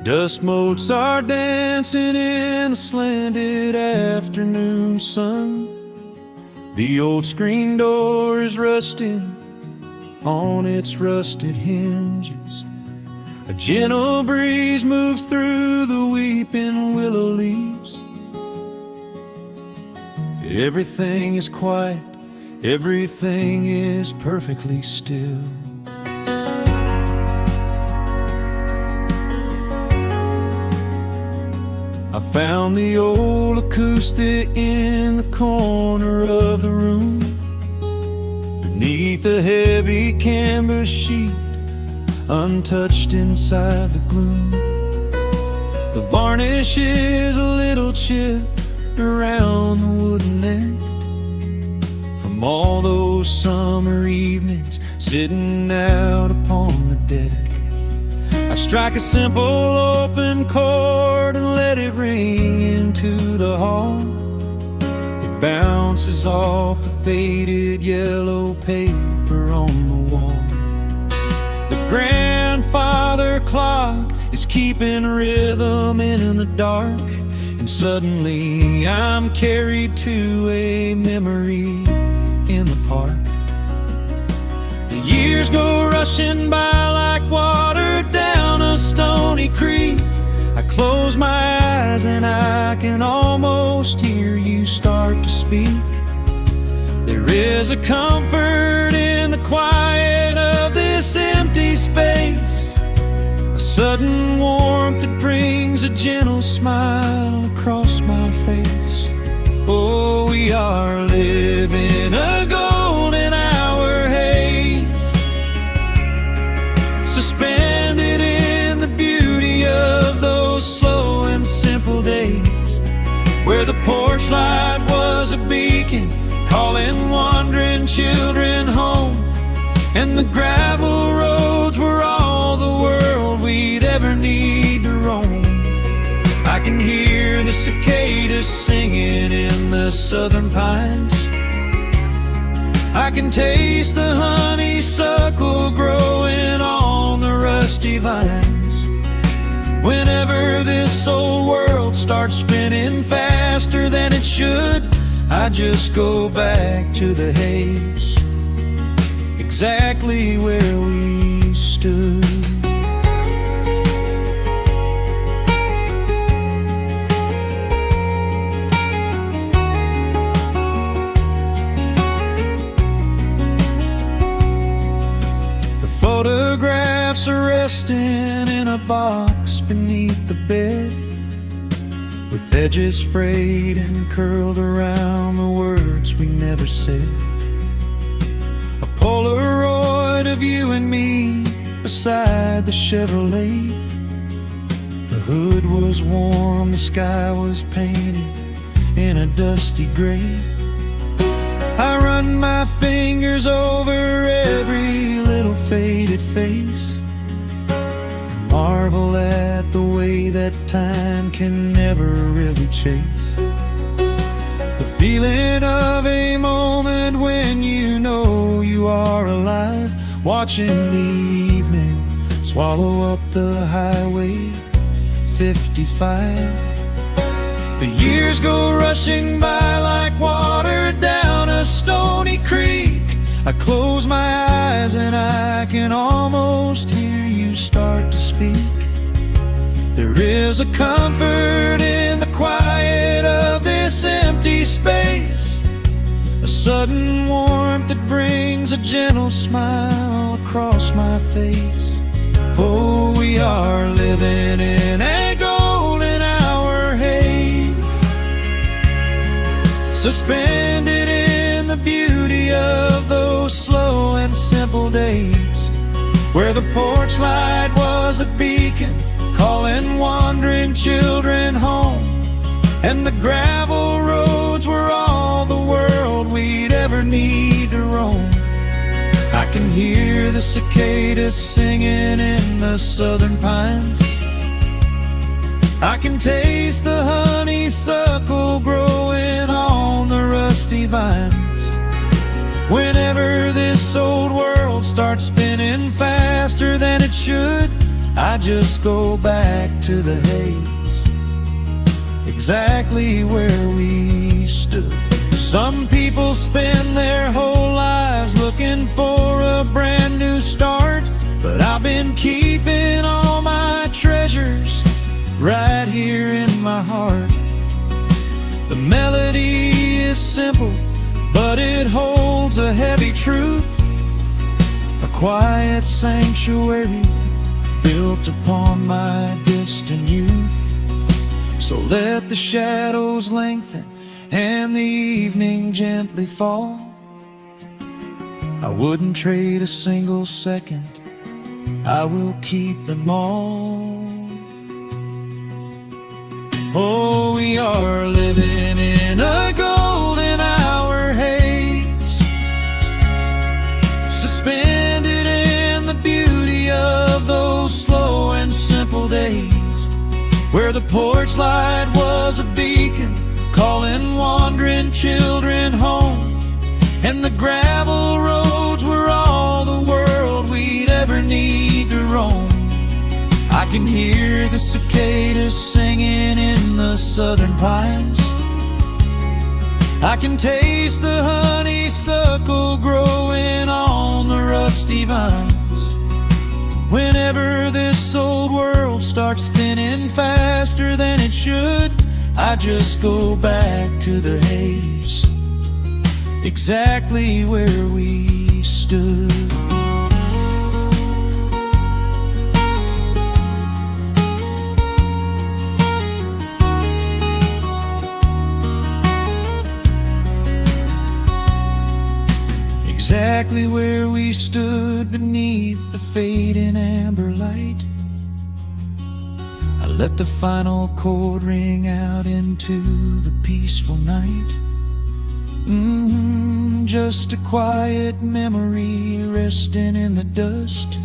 Dust motes are dancing in the slanted afternoon sun. The old screen door is rusting on its rusted hinges. A gentle breeze moves through the weeping willow leaves. Everything is quiet, everything is perfectly still. I found the old acoustic in the corner of the room, beneath a heavy canvas sheet, untouched inside the gloom. The varnish is a little chipped around the wooden neck from all those summer evenings sitting out upon the deck. I strike a simple open chord and let it ring into the hall. It bounces off the faded yellow paper on the wall. The grandfather clock is keeping rhythm in the dark, and suddenly I'm carried to a memory in the park. The years go rushing by like water down a stony creek. I close my eyes and I can almost hear you start to speak. There is a comfort in the quiet of this empty space, a sudden warmth that brings a gentle smile across my face. Oh, we are living a golden hour haze, suspended in the beauty of those slow and simple days, where the porch light was a beacon calling wandering children home, and the gravel roads were all the world we'd ever need to roam. I can hear the cicadas singing in the southern pines. I can taste the honeysuckle growing on the rusty vines. Whenever this old world starts spinning faster than it should, I just go back to the haze, exactly where we stood. Photographs are resting in a box beneath the bed, with edges frayed and curled around the words we never said. A Polaroid of you and me beside the Chevrolet. The hood was warm, the sky was painted in a dusty gray. I run my fingers over every little faded face, marvel at the way that time can never really chase the feeling of a moment when you know you are alive, watching the evening swallow up the highway 55. The years go rushing by like water down a stony creek. I close my eyes and I can almost hear you start to speak. There is a comfort in the quiet of this empty space, a sudden warmth that brings a gentle smile across my face. Oh, we are living in a golden hour haze, suspended in the beauty of those slow and simple days, where the porch light was a beacon calling wandering children home, and the gravel roads were all the world we'd ever need to roam. I can hear the cicadas singing in the southern pines. I can taste the honeysuckle growing on the rusty vines. Whenever this old world starts spinning faster than it should, I just go back to the haze, exactly where we stood. Some people spend their whole lives looking for a brand new start, but I've been keeping all my treasures right here in my heart. The melody is simple, but it holds a heavy truth, a quiet sanctuary built upon my distant youth. So let the shadows lengthen and the evening gently fall. I wouldn't trade a single second, I will keep them all. Oh, we are living in a golden hour haze, suspended in the beauty of those slow and simple days, where the porch light was a beacon calling wandering children home, and the gravel roads were all the world we'd ever need to roam. I can hear the cicadas singing in the southern pines, I can taste the honeysuckle growing on the rusty vines. Whenever this old world starts spinning faster than it should, I just go back to the haze, exactly where we stood. Exactly where we stood beneath the fading amber light. I let the final chord ring out into the peaceful night. Just a quiet memory resting in the dust,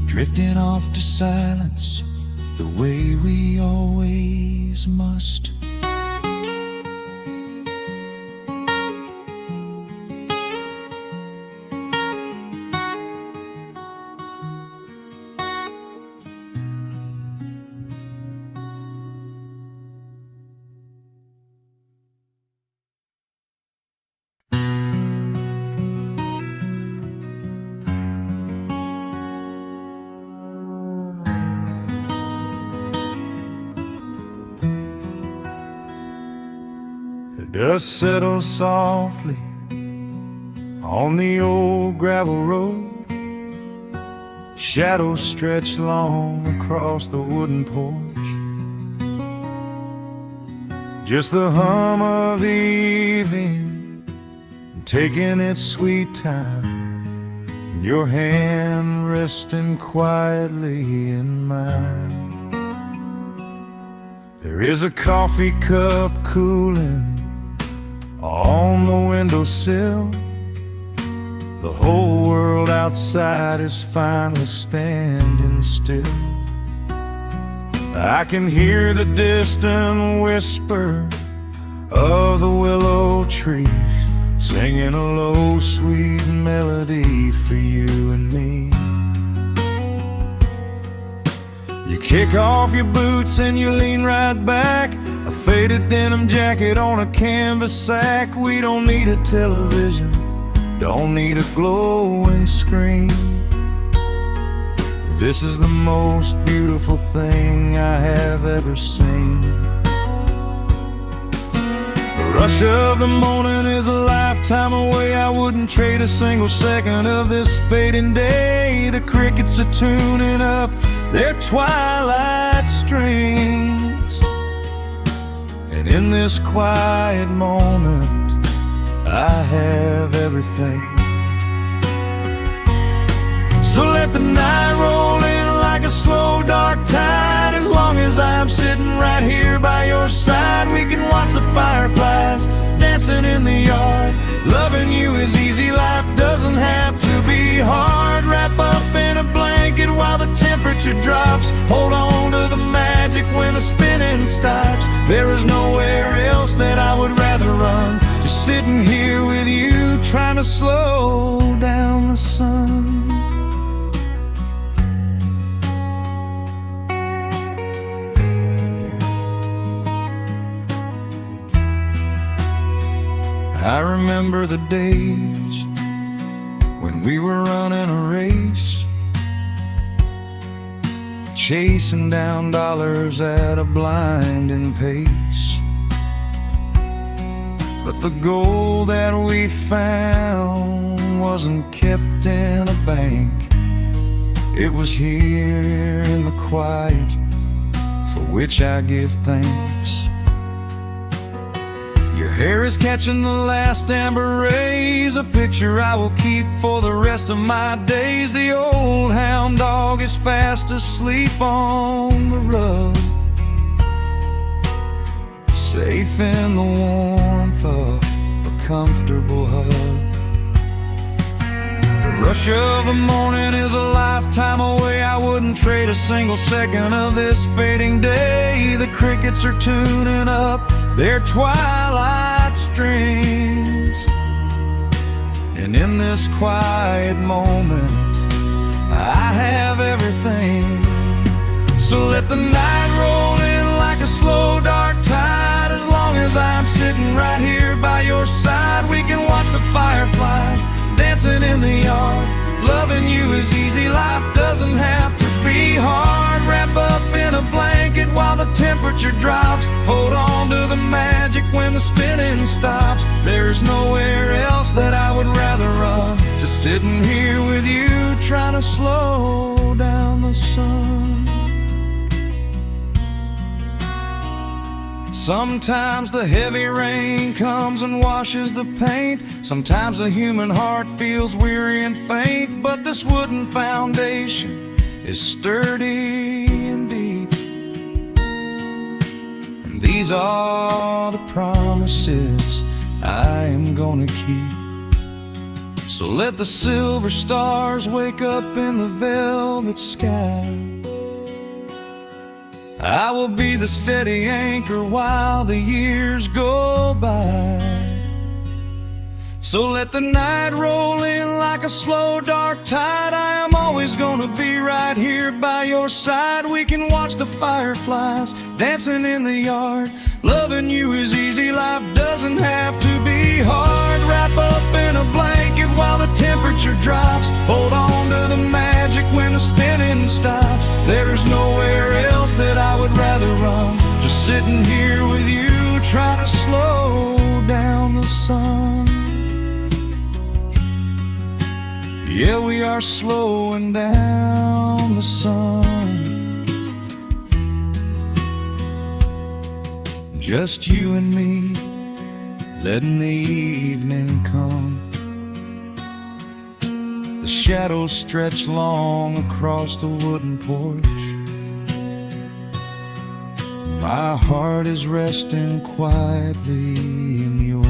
drifting off to silence the way we always must. The dust settles softly on the old gravel road, shadows stretch long across the wooden porch. Just the hum of the evening taking its sweet time, your hand resting quietly in mine. There is a coffee cup cooling on the windowsill. The whole world outside is finally standing still. I can hear the distant whisper of the willow trees singing a low, sweet melody for you and me. You kick off your boots and you lean right back, a faded denim jacket on a canvas sack. We don't need a television, don't need a glowing screen. This is the most beautiful thing I have ever seen. The rush of the morning is a lifetime away. I wouldn't trade a single second of this fading day. The crickets are tuning up their twilight strings, and in this quiet moment I have everything. So let the night roll in like a slow dark tide. As long as I'm sitting right here by your side, we can watch the fireflies dancing in the yard. Loving you is easy, life doesn't have to be hard. Wrap up in a blanket while the temperature drops. Hold on to the magic when the spinning stops. There is nowhere else that I would rather run, just sitting here with you, trying to slow down the sun. I remember the days when we were running a race, chasing down dollars at a blinding pace. But the gold that we found wasn't kept in a bank. It was here in the quiet, for which I give thanks. Your hair is catching the last amber rays, a picture I will keep for the rest of my days. The old hound dog is fast asleep on the rug, safe in the warmth of a comfortable hug. The rush of the morning is a lifetime away. I wouldn't trade a single second of this fading day. The crickets are tuning up their twilight strings, and in this quiet moment I have everything. So let the night roll in like a slow dark tide. As long as I'm sitting right here by your side, we can watch the fireflies dancing in the yard. Loving you is easy, life doesn't have to be hard. Wrap up in a blanket while the temperature drops. Hold on to the magic when the spinning stops. There's nowhere else that I would rather run, just sitting here with you, trying to slow down the sun. Sometimes the heavy rain comes and washes the paint. Sometimes the human heart feels weary and faint. But this wooden foundation is sturdy and deep, and these are the promises I am gonna keep. So let the silver stars wake up in the velvet sky. I will be the steady anchor while the years go by. So let the night roll in like a slow dark tide. I am always gonna be right here by your side. We can watch the fireflies dancing in the yard. Loving you is easy, life doesn't have to be hard. Wrap up in a blanket while the temperature drops. Hold on to the magic when the spinning stops. There's nowhere else that I would rather run, just sitting here with you, trying to slow down the sun. Yeah, we are slowing down the sun. Just you and me, letting the evening come. The shadows stretch long across the wooden porch. My heart is resting quietly in yours.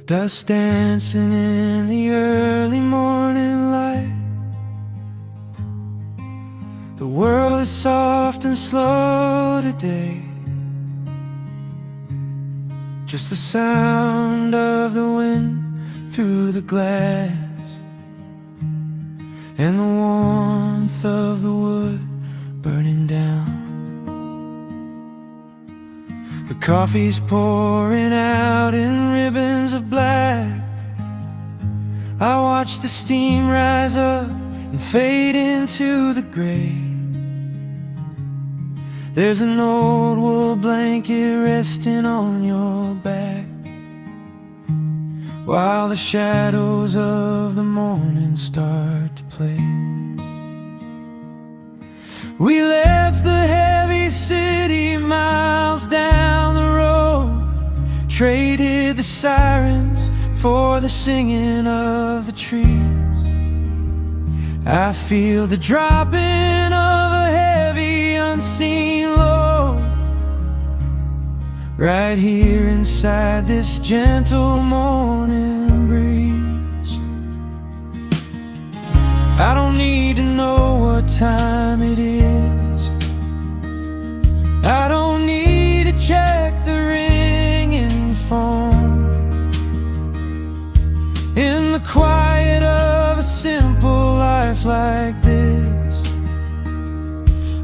Dust dancing in the early morning light. The world is soft and slow today. Just the sound of the wind through the glass, and the warmth of the wood burning down. The coffee's pouring out in ribbons of black. I watch the steam rise up and fade into the gray. There's an old wool blanket resting on your back, while the shadows of the morning start to play. We left the heavy city miles down the road, traded the sirens for the singing of the trees. I feel the dropping of a heavy unseen load right here inside this gentle morning breeze. I don't need to know what time it is, life like this.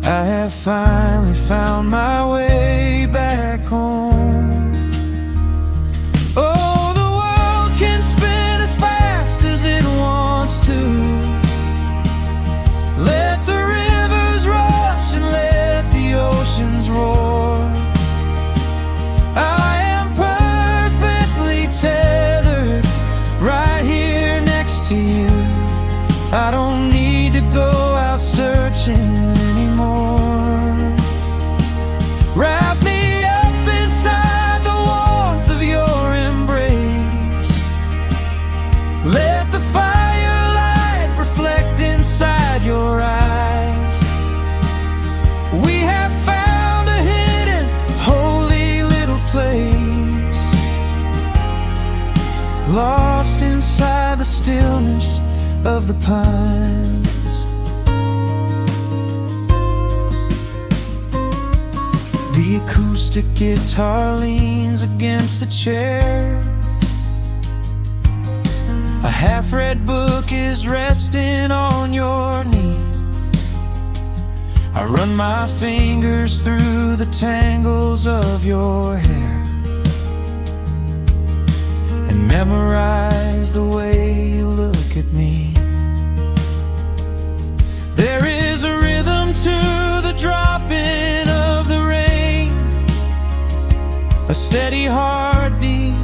I have finally found my way back home. Oh, the world can spin as fast as it wants to. Let the rivers rush and let the oceans roar. I am perfectly tethered right here next to you. I don't need to go out searching anymore. Wrap me up inside the warmth of your embrace. Let the firelight reflect inside your eyes. We have found a hidden, holy little place, lost inside the stillness of the pines. The acoustic guitar leans against the chair. A half-read book is resting on your knee. I run my fingers through the tangles of your hair and memorize the way you look at me. There is a rhythm to the dropping of the rain, a steady heartbeat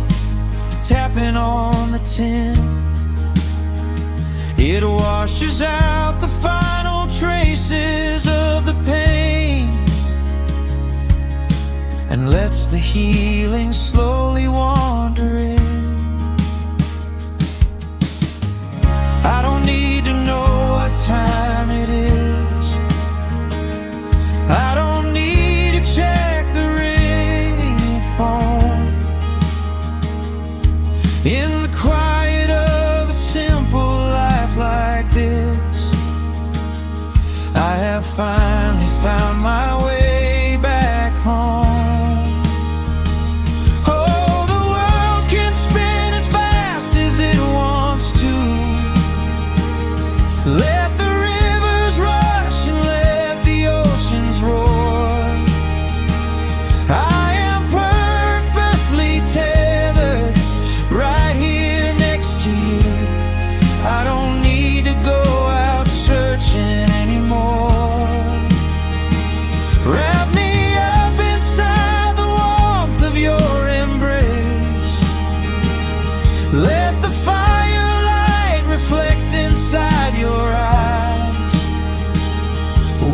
tapping on the tin. It washes out the final traces of the pain and lets the healing slowly wander in. I don't need to know what time it is. I don't need to check the ringing phone. In the quiet of a simple life like this, I have finally found my way back home. Oh, the world can spin as fast as it wants to. Let the rivers rush and let the oceans roar. I am perfectly tethered right here next to you. I don't need to go out searching anymore. Wrap me up inside the warmth of your embrace. Let the firelight reflect inside your eyes.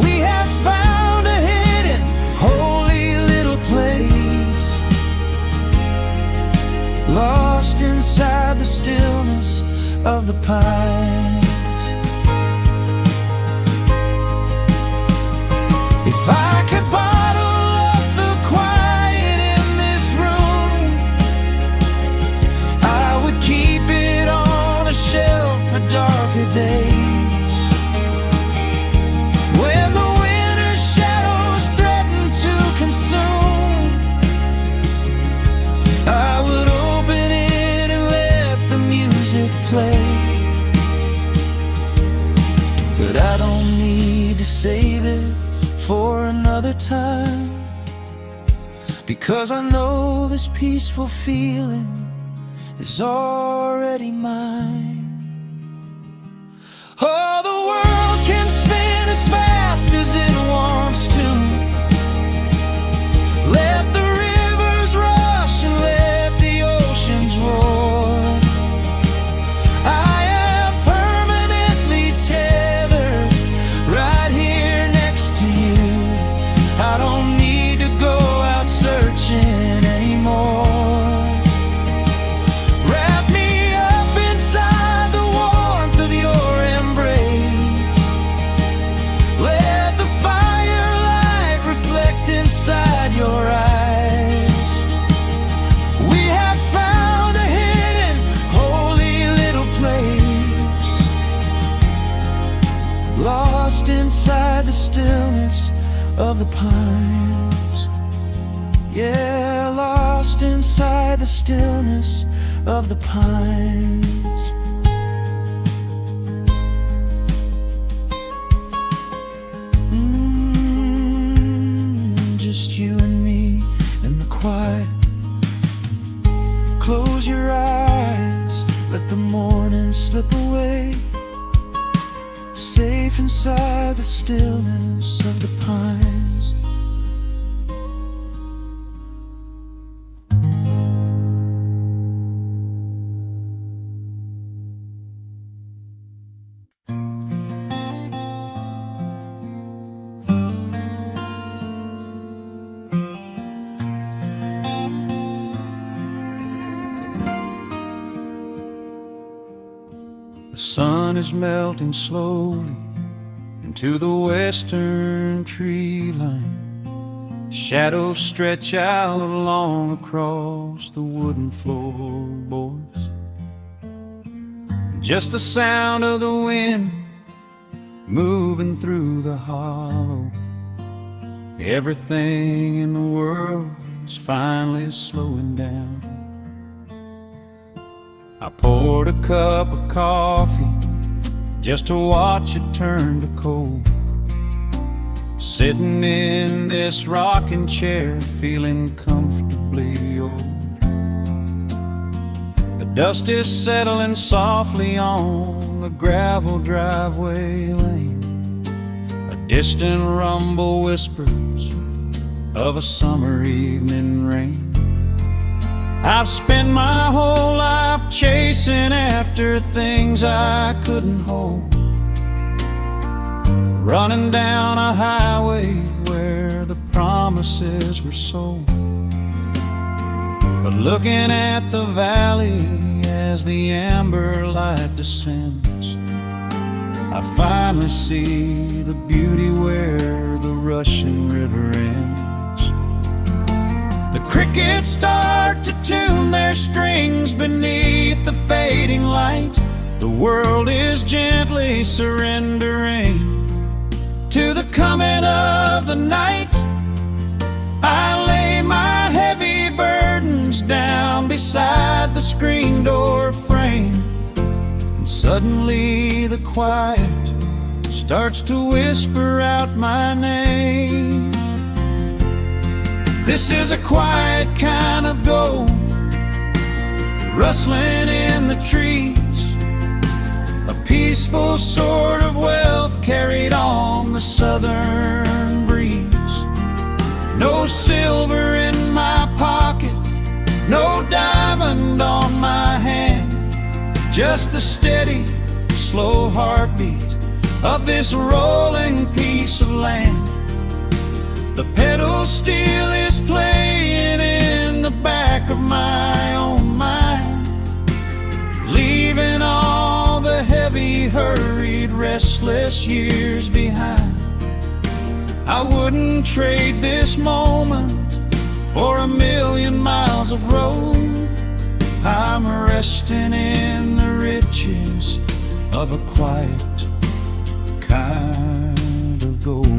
We have found a hidden, holy little place, lost inside the stillness of the pines. If I could bottle up the quiet in this room, I would keep it on a shelf for darker days. When the winter's shadows threaten to consume, I would open it and let the music play. But I don't need to save it for another time, because I know this peaceful feeling is already mine. Oh, the world can spin as fast as it wants to. Let the rivers rush and let the oceans roar. I am permanently tethered right here next to you. I don't need to go out searching anymore. Wrap me up inside the warmth of your embrace. Let the firelight reflect inside your eyes. We have found a hidden, holy little place, lost inside the stillness of the pines. Yeah, lost inside the stillness of the pines. away, safe inside the stillness of the pines. The sun is melting slowly into the western tree line. Shadows stretch out long across the wooden floorboards. Just the sound of the wind moving through the hollow. Everything in the world is finally slowing down. I poured a cup of coffee just to watch it turn to cold. Sitting in this rocking chair, feeling comfortably old. The dust is settling softly on the gravel driveway lane. A distant rumble whispers of a summer evening rain. I've spent my whole life chasing after things I couldn't hold, running down a highway where the promises were sold. But looking at the valley as the amber light descends, I finally see the beauty where the rushing river ends. The crickets start to tune their strings beneath the fading light. The world is gently surrendering to the coming of the night. I lay my heavy burdens down beside the screen door frame, and suddenly the quiet starts to whisper out my name. This is a quiet kind of gold, rustling in the trees, a peaceful sort of wealth carried on the southern breeze. No silver in my pocket, no diamond on my hand, just the steady, slow heartbeat of this rolling piece of land. The pedal steel is playing in the back of my own mind, leaving all the heavy, hurried, restless years behind. I wouldn't trade this moment for 1,000,000 miles of road. I'm resting in the riches of a quiet kind of gold.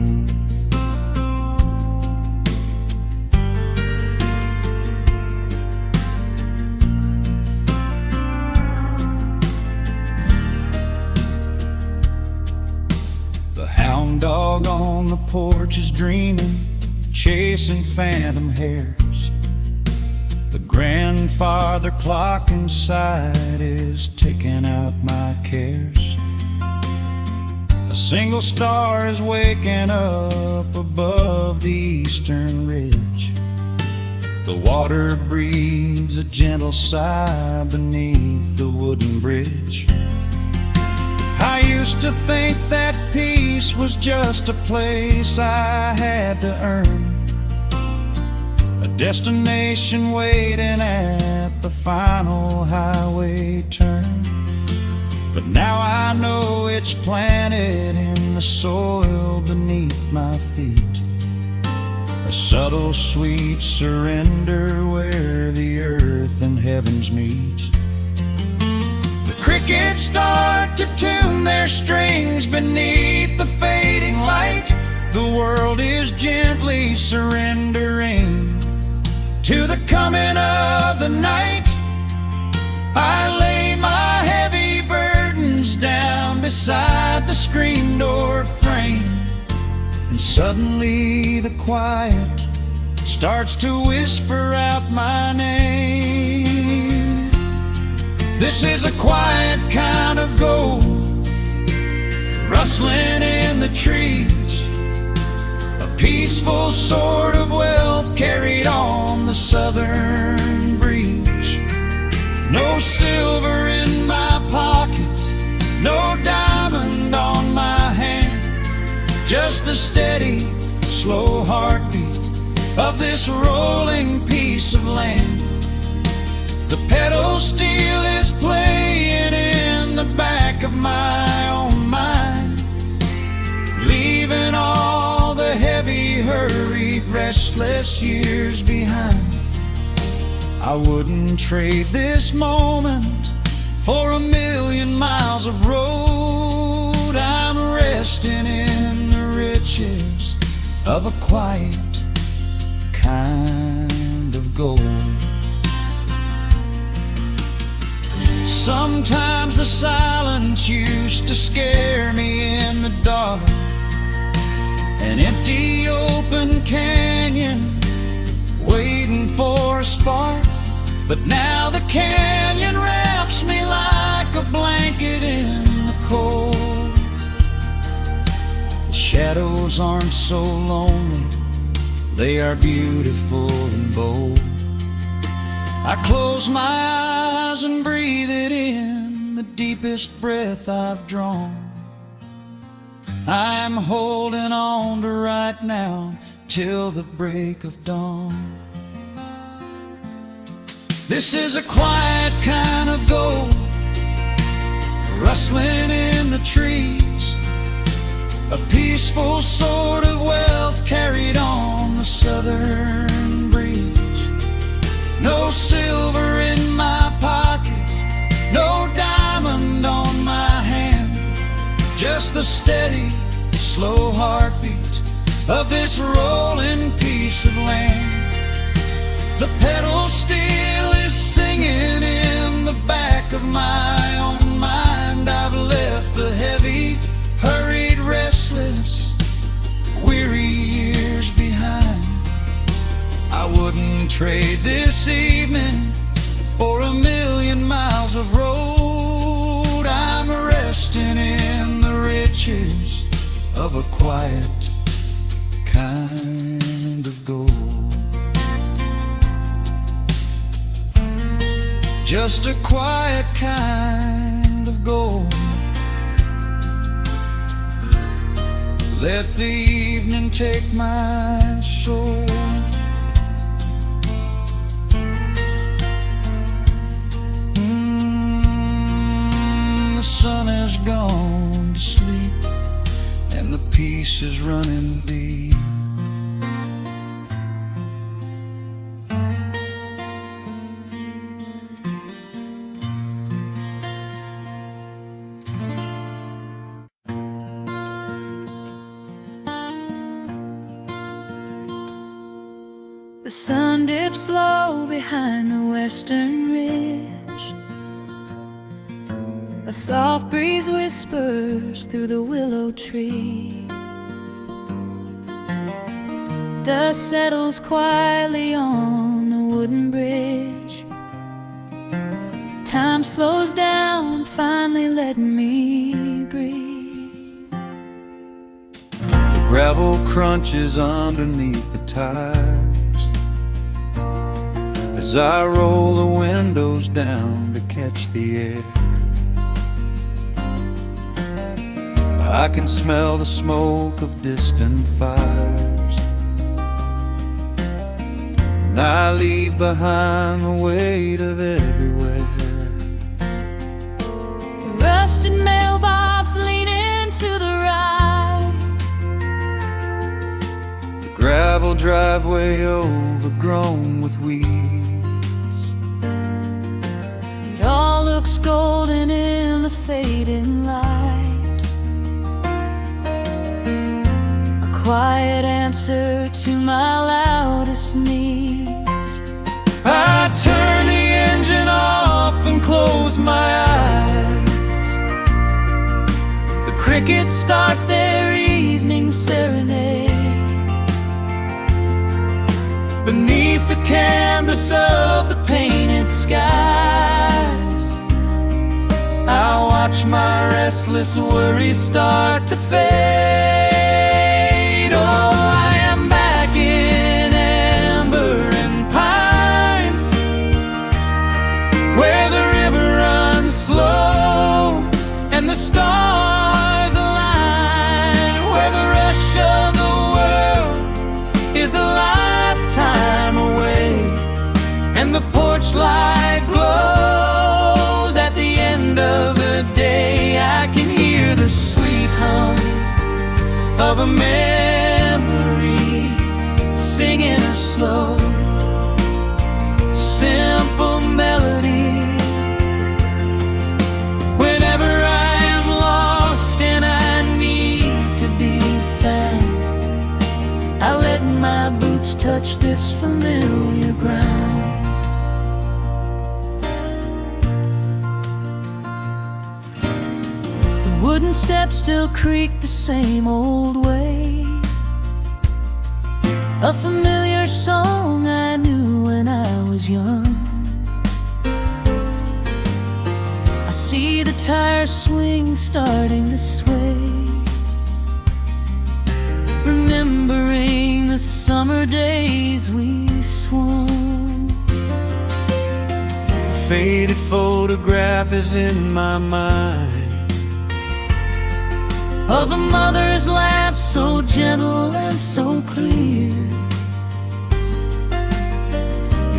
Hound dog on the porch is dreaming, chasing phantom hares. The grandfather clock inside is ticking out my cares. A single star is waking up above the eastern ridge. The water breathes a gentle sigh beneath the wooden bridge. I used to think that peace was just a place I had to earn, a destination waiting at the final highway turn. But now I know it's planted in the soil beneath my feet, a subtle sweet surrender where the earth and heavens meet. Crickets start to tune their strings beneath the fading light. The world is gently surrendering to the coming of the night. I lay my heavy burdens down beside the screen door frame, and suddenly the quiet starts to whisper out my name. This is a quiet kind of gold, rustling in the trees, a peaceful sort of wealth carried on the southern breeze. No silver in my pocket, no diamond on my hand, just the steady, slow heartbeat of this rolling piece of land. The pedal steel is playing in the back of my own mind, leaving all the heavy, hurried, restless years behind. I wouldn't trade this moment for 1,000,000 miles of road. I'm resting in the riches of a quiet kind of gold. Sometimes the silence used to scare me in the dark, an empty open canyon waiting for a spark. But now the canyon wraps me like a blanket in the cold. The shadows aren't so lonely, they are beautiful and bold. I close my eyes and breathe it in, the deepest breath I've drawn. I'm holding on to right now till the break of dawn. This is a quiet kind of gold, rustling in the trees, a peaceful sort of wealth carried on the southern breeze. No silver in my pocket, no diamond on my hand, just the steady, slow heartbeat of this rolling piece of land. The pedal steel is singing in the back of my own mind. I've left the heavy, hurried, restless, weary years behind. I wouldn't trade this evening for 1,000,000 miles of road. I'm resting in the riches of a quiet kind of gold. Just a quiet kind of gold. Let the evening take my soul. The sun has gone to sleep and the peace is running deep. The sun dips low behind the western ridge. A soft breeze whispers through the willow tree. Dust settles quietly on the wooden bridge. Time slows down, finally letting me breathe. The gravel crunches underneath the tires as I roll the windows down to catch the air. I can smell the smoke of distant fires, and I leave behind the weight of everywhere. The rusted mailbox leaning to the right, The gravel driveway overgrown with weeds. it all looks golden in the fading light. A quiet answer to my loudest needs. I turn the engine off and close my eyes. The crickets start their evening serenade. Beneath the canvas of the painted skies, restless worries start to fade. Oh, I am back in amber and pine, where the river runs slow and the stars align, where the rush of the world is a lifetime away, and the porch light glows at the end of the day. I can hear the sweet hum of a memory singing a slow, simple melody. Whenever I am lost and I need to be found, I let my boots touch this familiar ground. Wooden steps still creak the same old way, a familiar song I knew when I was young. I see the tires swing starting to sway, remembering the summer days we swung. A faded photograph is in my mind, of a mother's laugh so gentle and so clear.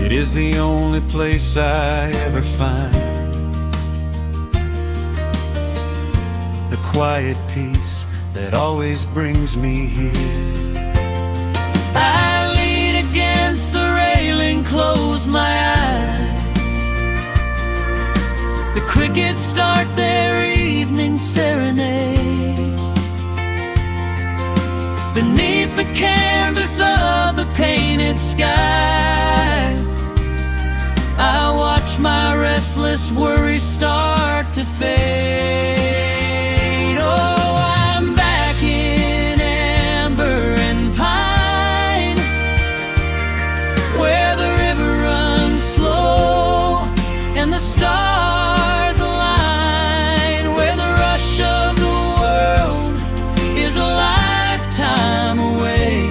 It is the only place I ever find the quiet peace that always brings me here. I lean against the railing, close my eyes. The crickets start their evening serenade. Beneath the canvas of the painted skies, I watch my restless worries start to fade. Oh, I'm back in amber and pine, where the river runs slow and the stars align, where the rush of the world is alive time away,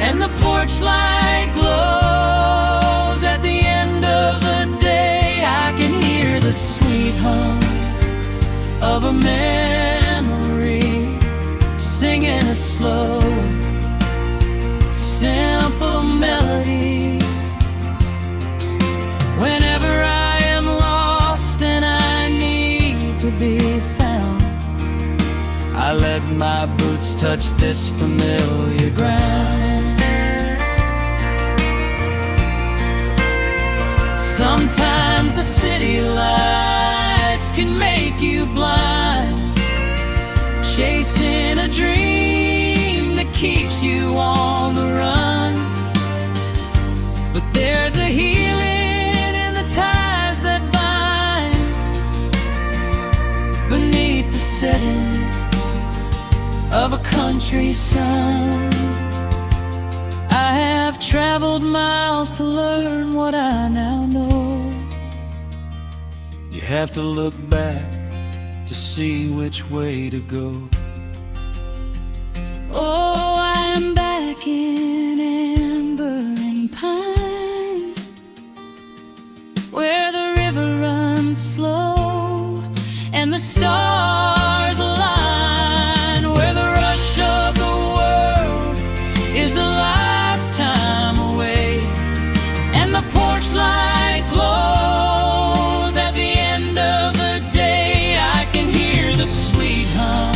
and the porch light glows at the end of the day. I can hear the sweet hum of a memory singing a slow, simple melody. Whenever I am lost and I need to be found, I let my boots touch this familiar ground. Sometimes the city lights can make you blind, chasing a dream that keeps you on the run. But there's a healing in the ties that bind beneath the setting of a country sun. I have traveled miles to learn what I now know. You have to look back to see which way to go. Oh, I'm back in amber and pine, where the river runs slow and the stars align, where the rush of the world is a lifetime away, and the porch light glows at the end of the day. I can hear the sweet hum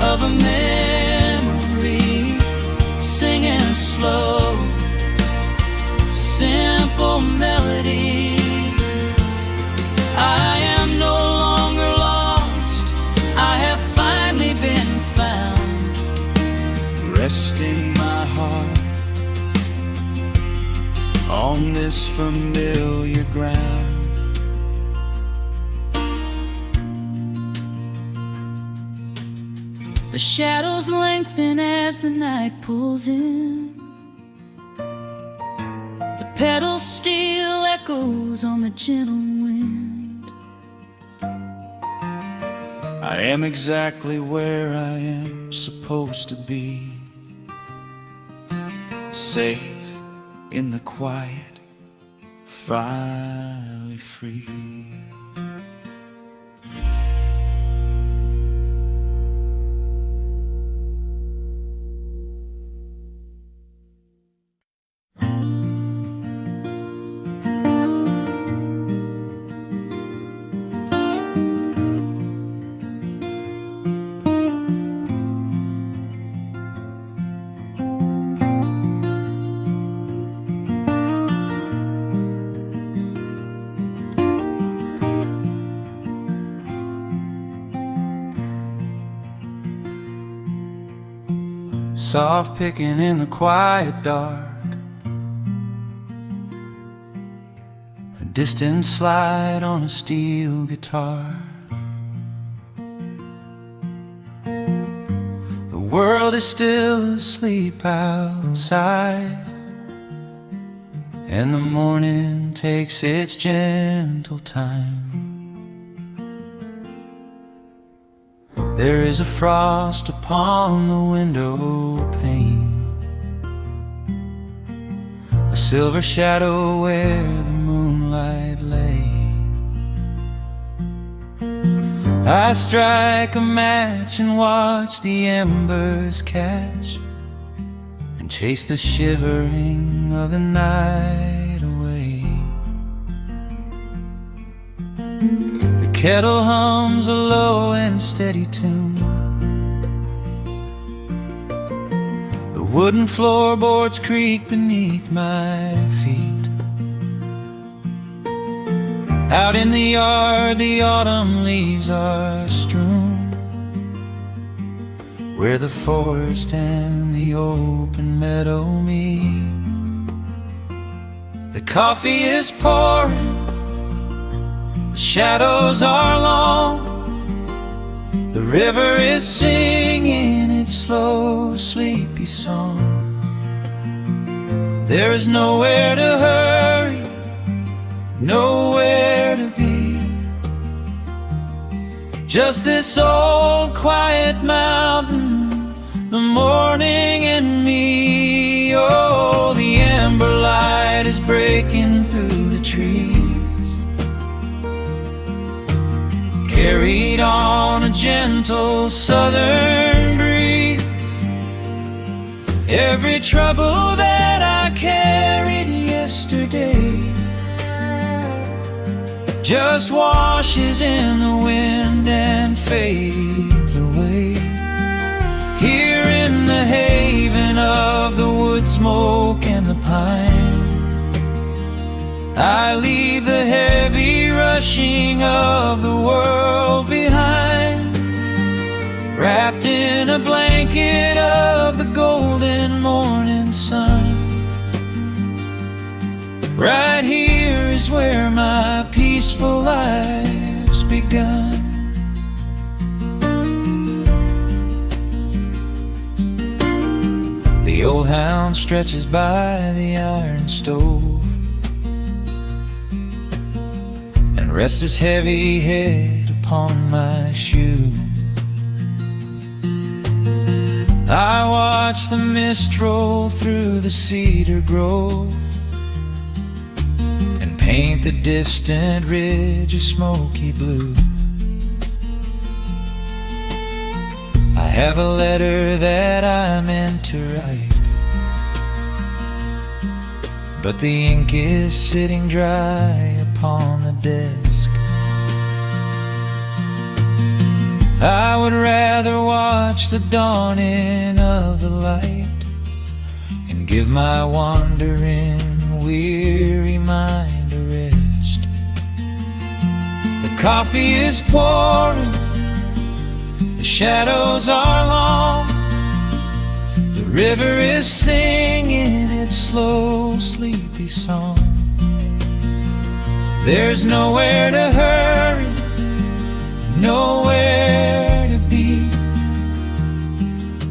of a memory singing a slow, simple melody. I am no longer lost, I have finally been found, resting my heart on this familiar ground. The shadows lengthen as the night pulls in. The pedal steel echoes on the gentle wind. I am exactly where I am supposed to be, safe in the quiet, finally free. Soft picking in the quiet dark, a distant slide on a steel guitar. The world is still asleep outside, and the morning takes its gentle time. There is a frost upon the window pane, a silver shadow where the moonlight lay. I strike a match and watch the embers catch, and chase the shivering of the night away. The kettle hums a low and steady tune, the wooden floorboards creak beneath my feet. Out in the yard the autumn leaves are strewn, where the forest and the open meadow meet. The coffee is pouring, the shadows are long, the river is singing its slow, sleepy song. There is nowhere to hurry, nowhere to be, just this old quiet mountain, the morning and me. Oh, the amber light is breaking through the trees, carried on a gentle southern breeze. Every trouble that I carried yesterday just washes in the wind and fades away. Here in the haven of the wood smoke and the pine, I leave the heavy rushing of the world behind, wrapped in a blanket of the golden morning sun. Right here is where my peaceful life's begun. The old hound stretches by the iron stove and rests his heavy head upon my shoe. I watch the mist roll through the cedar grove and paint the distant ridge a smoky blue. I have a letter that I meant to write, but the ink is sitting dry upon the desk. I would rather watch the dawning of the light and give my wandering, weary mind a rest. The coffee is pouring, the shadows are long, the river is singing its slow, sleepy song. There's nowhere to hurry, nowhere to be,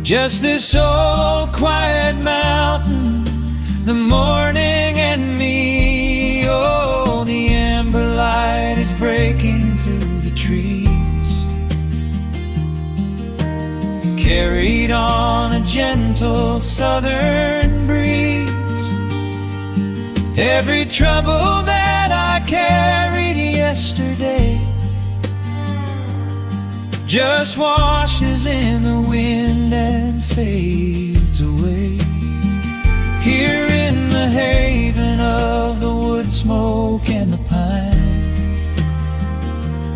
just this old quiet mountain, the morning and me. Oh, the amber light is breaking through the trees, carried on a gentle southern breeze. Every trouble that I carried yesterday just washes in the wind and fades away. Here in the haven of the wood smoke and the pine,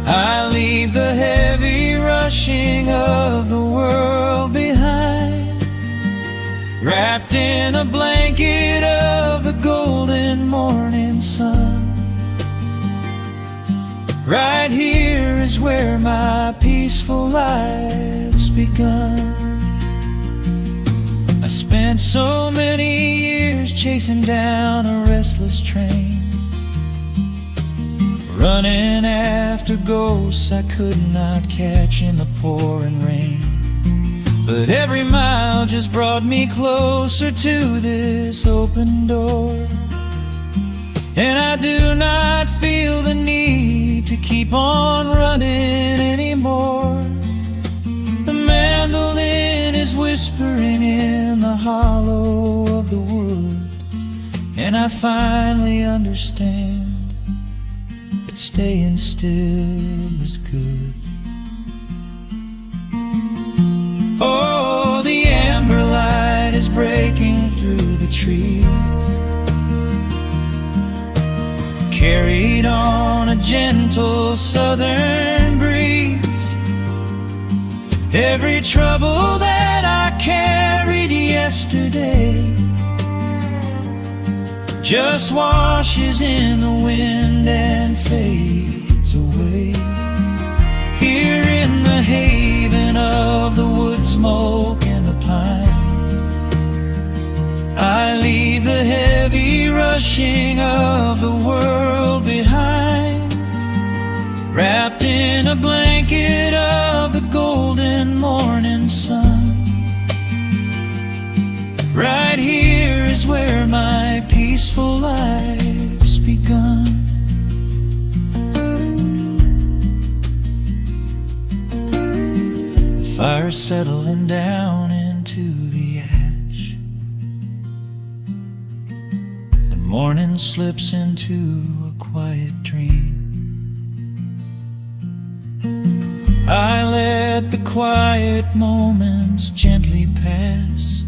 I leave the heavy rushing of the world behind, wrapped in a blanket of the golden morning sun. Right here is where my peaceful life's begun. I spent so many years chasing down a restless train, running after ghosts I could not catch in the pouring rain. But every mile just brought me closer to this open door, and I do not feel the need to keep on running anymore. The mandolin is whispering in the hollow of the wood, and I finally understand that staying still is good. Oh, the amber light is breaking through the trees, carried on a gentle southern breeze. Every trouble that I carried yesterday just washes in the wind and fades away. Here in the haven of the wood smoke and the pine, I leave the heavy rushing of the world behind, wrapped in a blanket of the golden morning sun. Right here is where my peaceful life's begun. The fire's settling down into the ash, the morning slips into a quiet dream. I let the quiet moments gently pass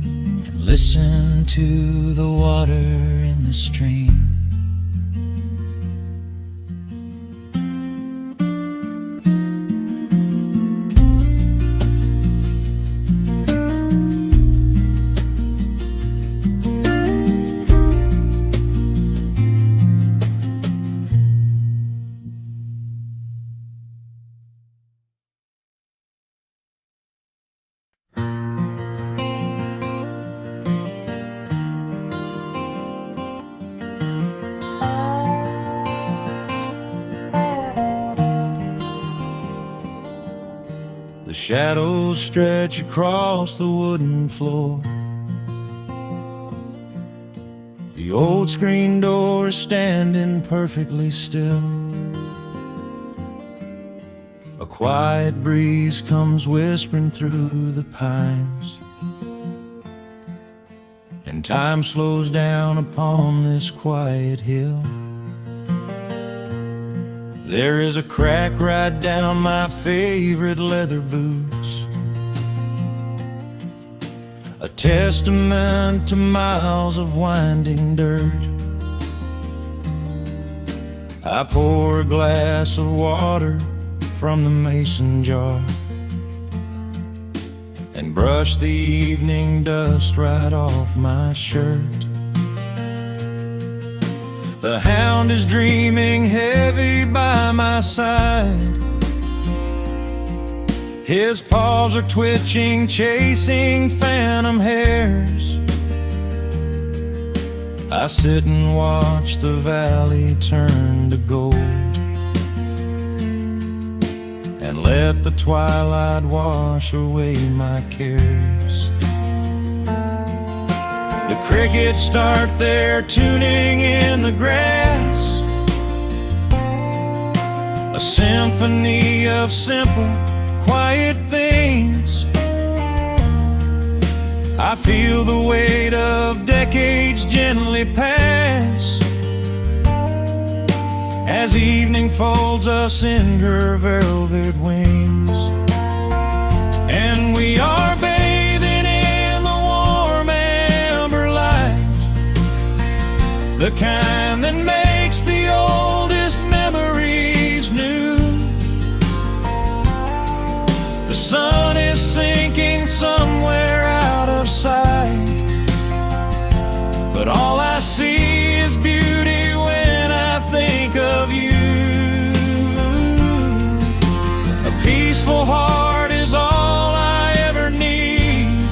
and listen to the water in the stream. The shadows stretch across the wooden floor. The old screen door is standing perfectly still. A quiet breeze comes whispering through the pines, and time slows down upon this quiet hill. There is a crack right down my favorite leather boots, a testament to miles of winding dirt. I pour a glass of water from the mason jar and brush the evening dust right off my shirt. The hound is dreaming heavy by my side. His paws are twitching, chasing phantom hares. I sit and watch the valley turn to gold and let the twilight wash away my cares. The crickets start their tuning in the grass, a symphony of simple, quiet things. I feel the weight of decades gently pass as evening folds us in her velvet wings, and we are bathing in the warm amber light, the kind that makes the oldest memories new. The sun is sinking somewhere out of sight, but all I see is beauty when I think of you. A peaceful heart is all I ever need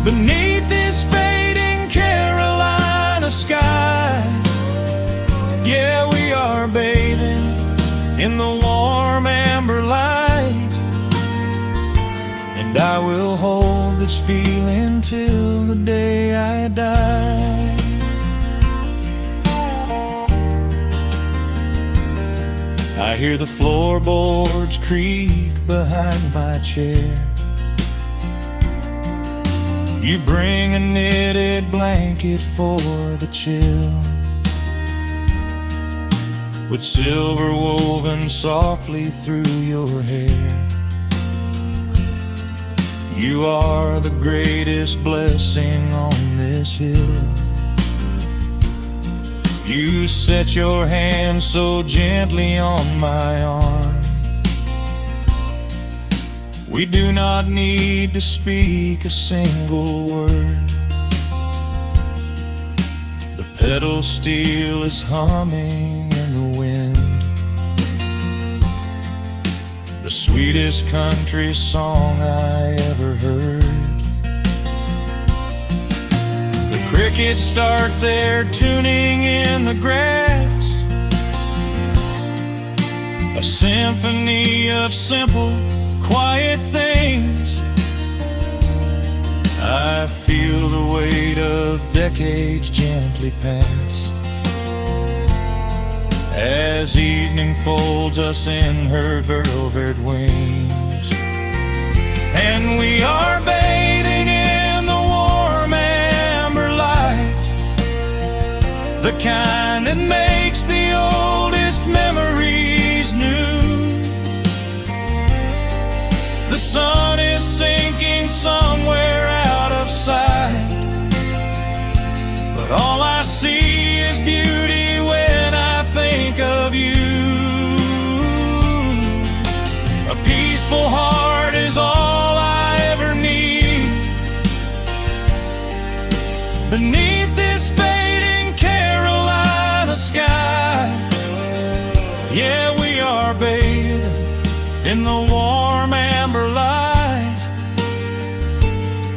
beneath this fading Carolina sky. Yeah, we are bathing in the warm amber light, and I will hold this feeling till the day I die. I hear the floorboards creak behind my chair. You bring a knitted blanket for the chill, with silver woven softly through your hair. You are the greatest blessing on this hill. You set your hand so gently on my arm. We do not need to speak a single word. The pedal steel is humming in the wind, the sweetest country song I ever heard. The crickets start their tuning in the grass, a symphony of simple, quiet things. I feel the weight of decades gently pass as evening folds us in her velvet wings, and we are bathing in the warm amber light, the kind that makes the oldest memories new. The sun is sinking somewhere out of sight, but all I see is beauty when I think of you. A peaceful heart is all I ever need beneath this fading Carolina sky. Yeah, we are bathing in the warm amber light,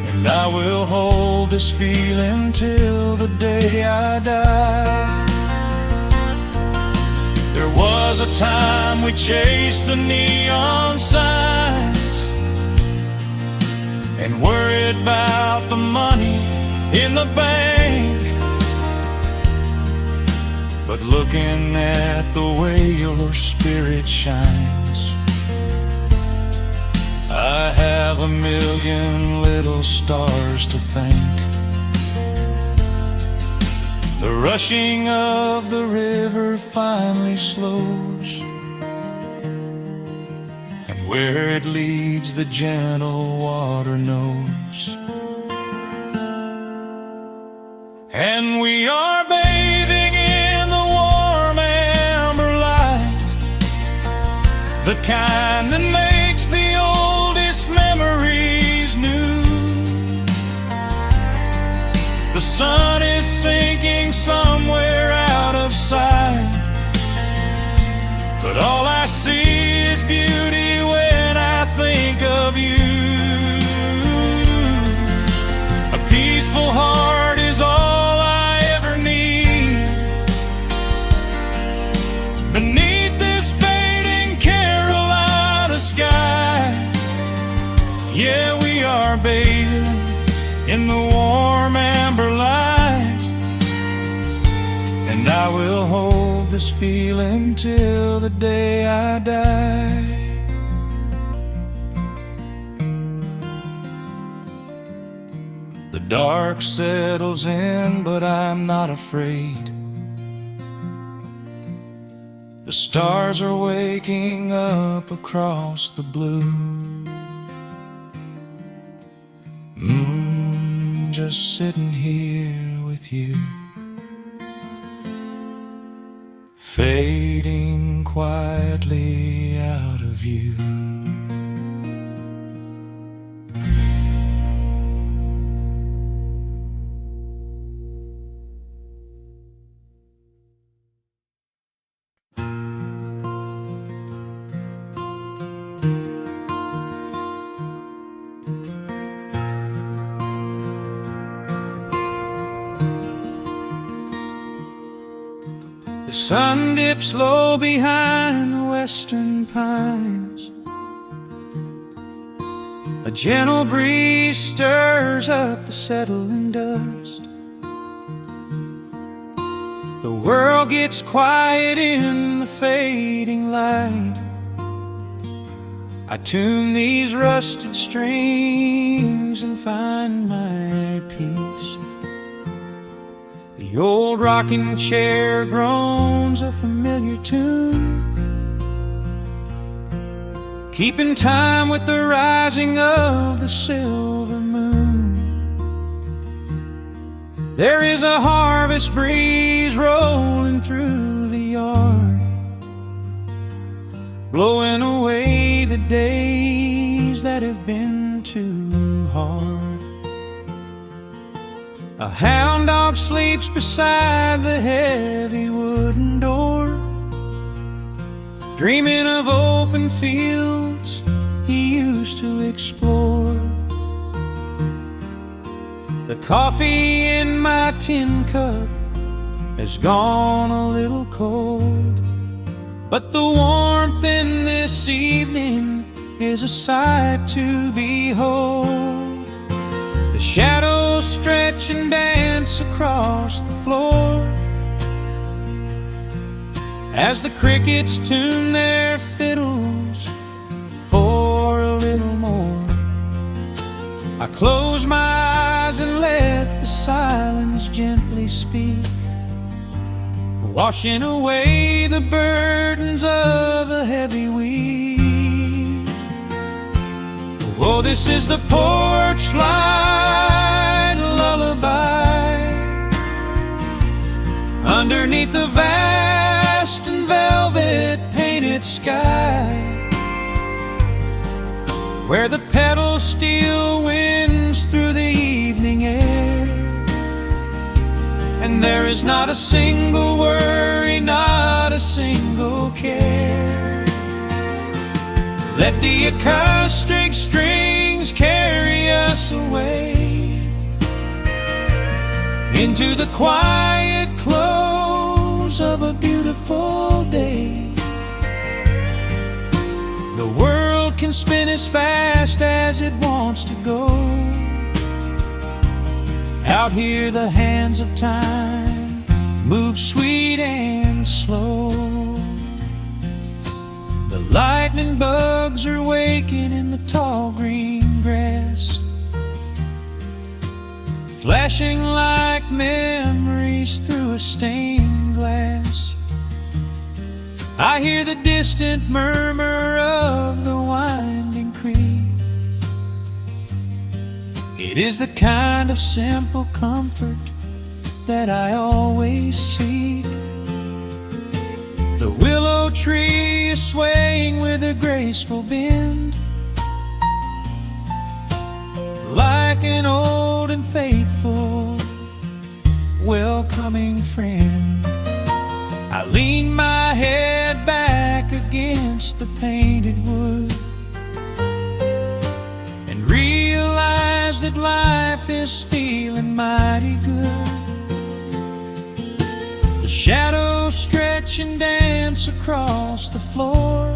and I will hold this feeling till the day I die. There was a time we chased the neon signs and worried about the money in the bank, but looking at the way your spirit shines, I have a million little stars to thank. The rushing of the river finally slows, and where it leads the gentle water knows. And we are bathing in the warm amber light, the kind that makes the oldest memories new. The sun is sinking somewhere out of sight, but all I see is beauty when I think of you. A peaceful heart is all I ever need beneath this fading Carolina sky. Yeah, we are bathing in the warm amber light, and I will hold this feeling till the day I die. dark settles in, but I'm not afraid. The stars are waking up across the blue. Just sitting here with you, fading quietly out of view. The sun dips low behind the western pines. A gentle breeze stirs up the settling dust. The world gets quiet in the fading light. I tune these rusted strings and find my peace. The old rocking chair groans a familiar tune, keeping time with the rising of the silver moon. There is a harvest breeze rolling through the yard, blowing away the days that have been too hard. A hound dog sleeps beside the heavy wooden door, dreaming of open fields he used to explore. The coffee in my tin cup has gone a little cold, but the warmth in this evening is a sight to behold. The shadows stretch and dance across the floor as the crickets tune their fiddles for a little more. I close my eyes and let the silence gently speak, washing away the burdens of a heavy week. Oh, this is the porch light lullaby underneath the vast and velvet painted sky, where the petals steal winds through the evening air, and there is not a single worry, not a single care. Let the acoustic strings carry us away into the quiet close of a beautiful day. The world can spin as fast as it wants to go. Out here the hands of time move sweet and slow. The lightning bugs are waking in the tall green grass, flashing like memories through a stained glass. I hear the distant murmur of the winding creek. It is the kind of simple comfort that I always seek. The willow tree is swaying with a graceful bend, like an old and faithful welcoming friend. I lean my head back against the painted wood and realize that life is feeling mighty good. The shadows stretch and dance across the floor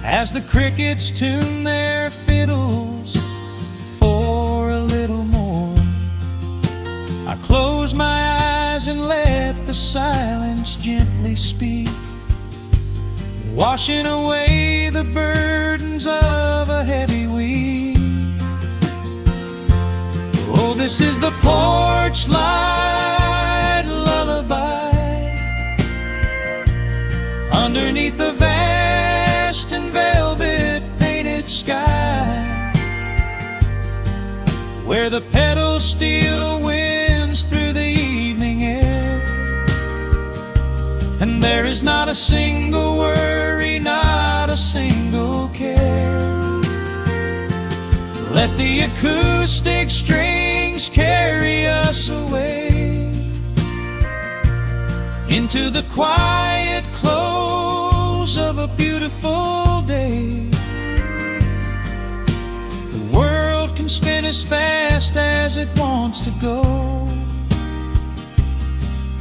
as the crickets tune their fiddles for a little more. I close my eyes and let the silence gently speak, washing away the burdens of a heavy week. this is the porch light lullaby underneath the vast and velvet painted sky, where the petals steal winds through the evening air, and there is not a single worry, not a single care. Let the acoustic strings carry us away into the quiet close of a beautiful day. The world can spin as fast as it wants to go.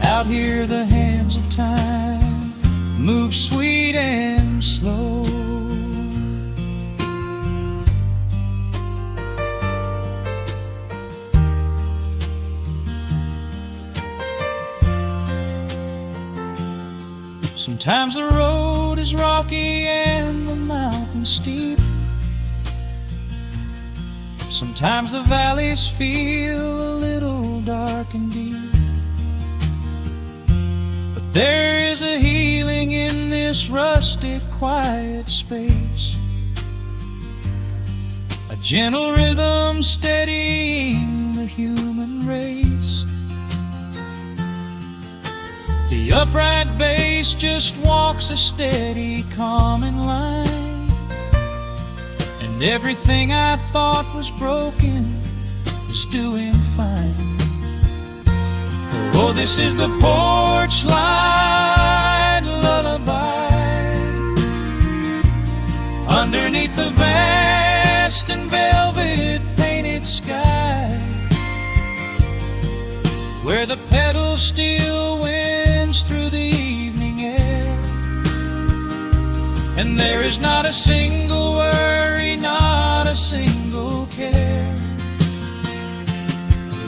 Out here the hands of time move sweet and slow. Sometimes the road is rocky and the mountain steep. Sometimes the valleys feel a little dark and deep. But there is a healing in this rustic, quiet space, a gentle rhythm steadying the human race. The upright bass just walks a steady, calming line, and everything I thought was broken is doing fine. Oh, this is the porch light lullaby underneath the vast and velvet painted sky, where the petals still winds through the evening air, and there is not a single worry, not a single care.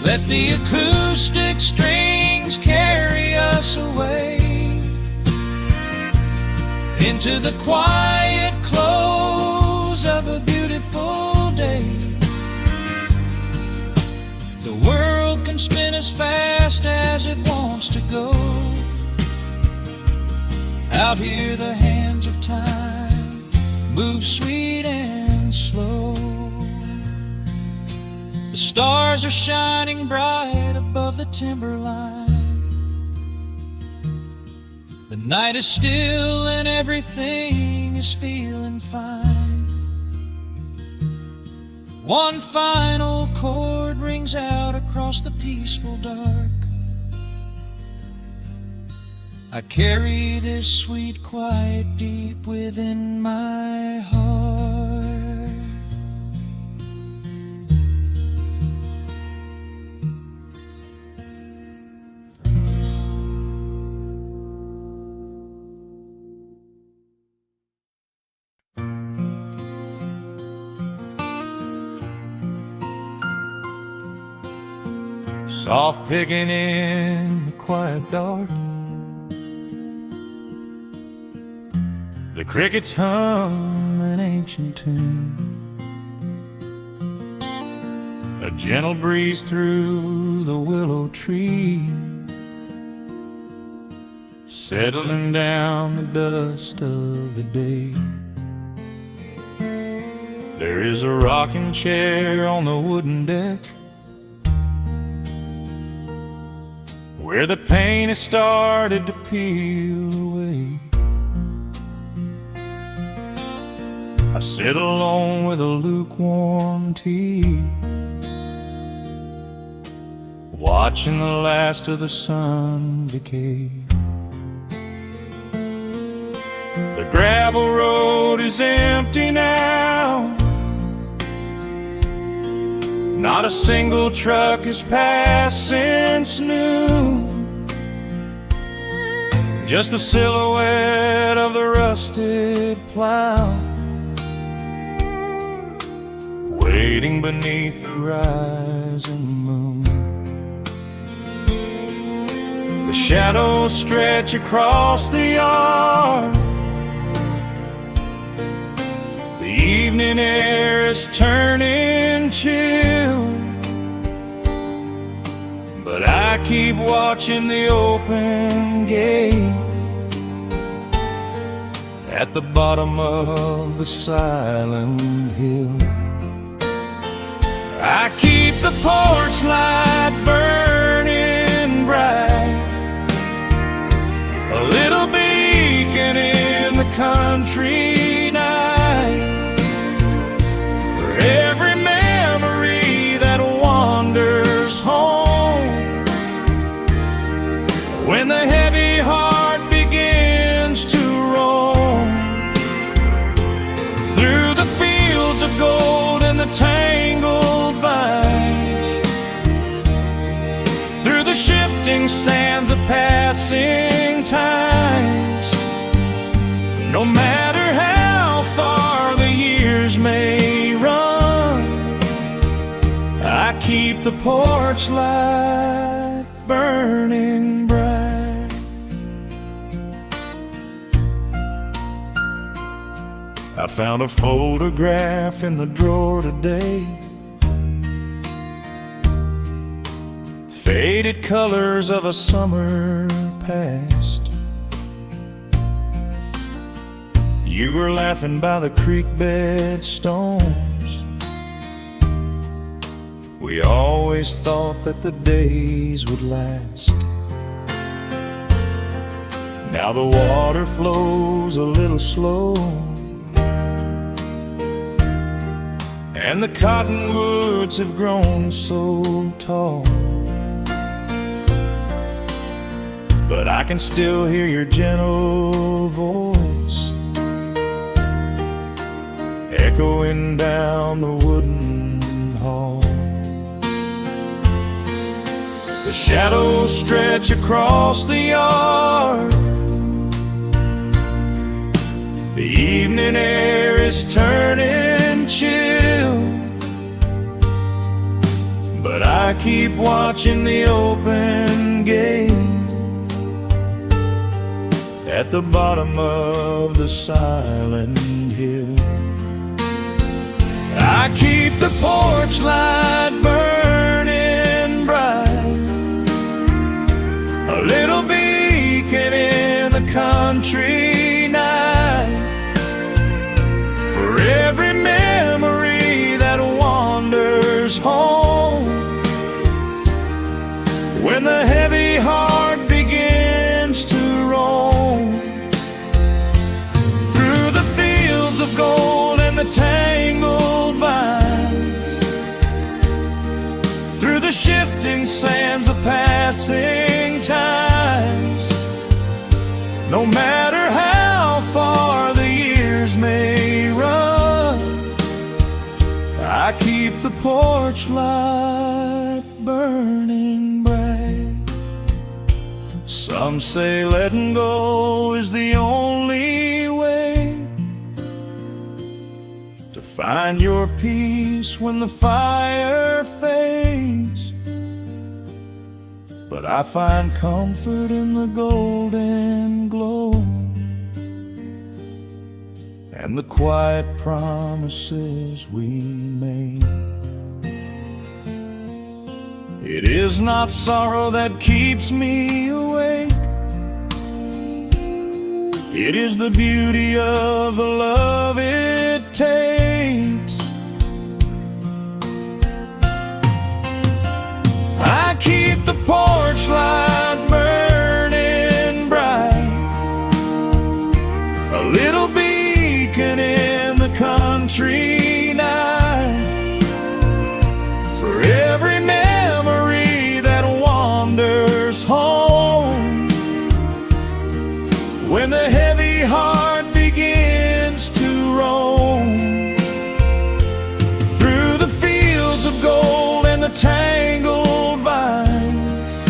Let the acoustic strings carry us away into the quiet close of a beautiful day. The world can spin as fast as it wants to go. Out here the hands of time move sweet and slow. The stars are shining bright above the timberline. The night is still and everything is feeling fine. One final chord rings out across the peaceful dark. I carry this sweet quiet deep within my heart. Soft picking in the quiet dark, the crickets hum an ancient tune, a gentle breeze through the willow tree, settling down the dust of the day. There is a rocking chair on the wooden deck, where the paint has started to peel away. I sit alone with a lukewarm tea, watching the last of the sun decay. The gravel road is empty now, not a single truck has passed since noon. Just the silhouette of the rusted plow, waiting beneath the rising moon. The shadows stretch across the yard, the evening air is turning chill, keep watching the open gate at the bottom of the silent hill. I keep the porch light burning bright, a little beacon in the country night, for every memory that wanders home. When the heavy heart begins to roam through the fields of gold and the tangled vines, through the shifting sands of passing times, no matter how far the years may run, I keep the porch light burning bright. I found a photograph in the drawer today, faded colors of a summer past. You were laughing by the creek bed stones. We always thought that the days would last. Now the water flows a little slow, and the cottonwoods have grown so tall, but I can still hear your gentle voice echoing down the wooden hall. The shadows stretch across the yard, the evening air is turning chill, but I keep watching the open gate at the bottom of the silent hill. I keep the porch light burning bright, a little beacon in the country night, for every memory that wanders home. When the heavy heart begins to roam through the fields of gold and the tangled vines, through the shifting sands of passing times, no matter how far the years may run, I keep the porch light burning bright. Some say letting go is the only way to find your peace when the fire fades, but I find comfort in the golden glow and the quiet promises we made. It is not sorrow that keeps me awake, it is the beauty of the love it takes. I keep the porch light burning bright, a little beacon in the country night, for every memory that wanders home. When the heavy heart begins to roam through the fields of gold and the tangled vines,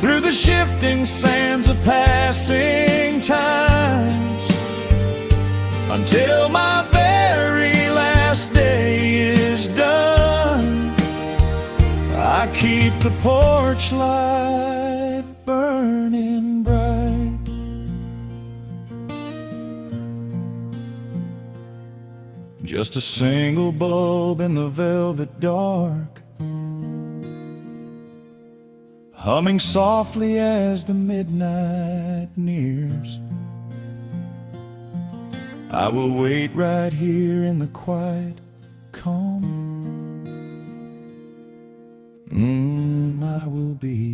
through the shifting sands of passing times, until my very last day is done, I keep the porch light burning bright. Just a single bulb in the velvet dark, humming softly as the midnight nears. I will wait right here in the quiet calm. I will be